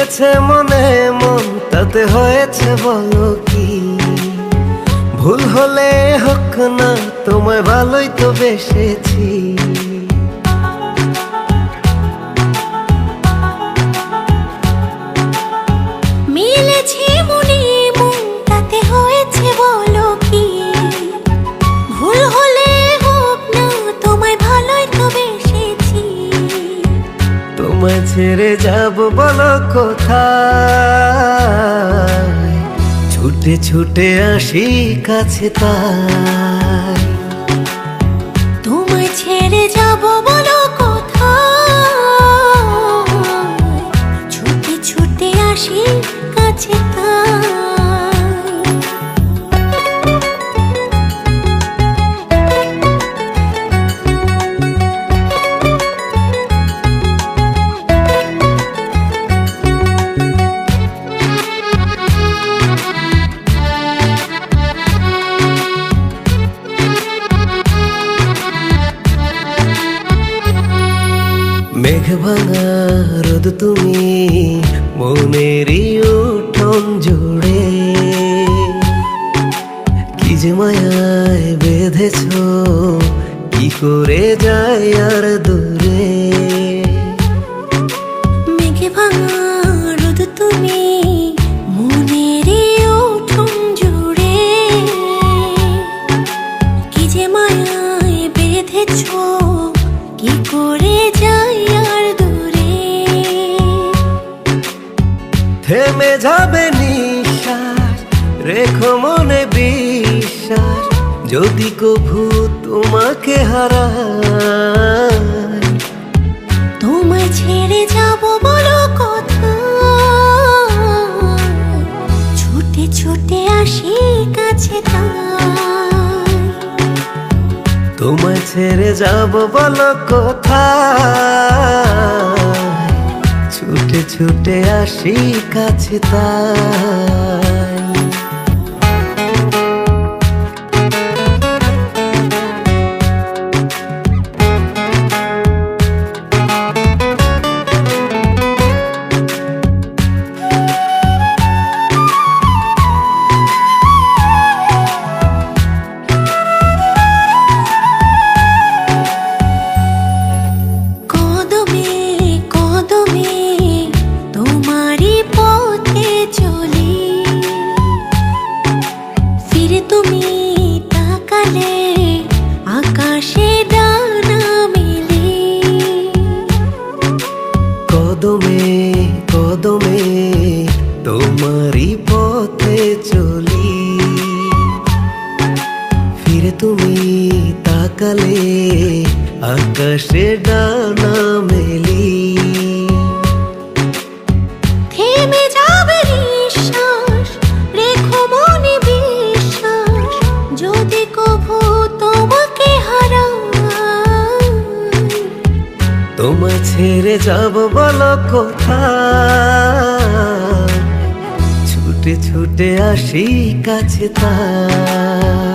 মিলেছে মনে মন, তাতে হয়েছে বলো কি? ভুল হলে হোক না, তোমায় ভালোই তো বেসেছি। মিলেছে মনে মন, তাতে হয়েছে বলো কি? ভুল হলে হোক না, তোমায় ভালোই তো বেসেছি। তোমায় ছেড়ে যাব বলো কোথায়? ছুটে ছুটে আসি কাছে তাই। তোমায় ছেড়ে যাব বলো কোথায়? ছুটে ছুটে আসি কাছে তাই। মেঘ ভাঙা রোদ তুমি মনেরই উঠোন জুড়ে, কি যে মায়ায় বেঁধেছ, কি করে যায় আর দূরে। মেঘ ভাঙা রোদ তুমি মনেরই উঠোন জুড়ে, কি যে মায়ায় বেঁধেছ, কি করে যাই আর দূরে। থেমে যাবে নিঃশ্বাস, রেখো মনে বিশ্বাস, যদি কভু তোমাকে হারাই। তোমায় ছেড়ে যাব বলো কোথায়? ছুটে ছুটে আসি কাছে তাই। তোমায় ছেড়ে যাব বলো কোথায়? ছুটে ছুটে আসি কাছে তাই। কদমে কদমে তোমারই পথে চলি, ফিরে তুমি তাকালে আকাশে ডানা মেলে। কদমে কদমে তোমারই পথে চলি, ফিরে তুমি তাকালে আকাশে ডানা মেলি। থেমে যাবে নিঃশ্বাস, রেখো মনে বিশ্বাস, যদি কভু তোমাকে হারাই। তোমায় ছেড়ে যাব বলো কোথায়? ছুটে ছুটে আসি কাছে তাই।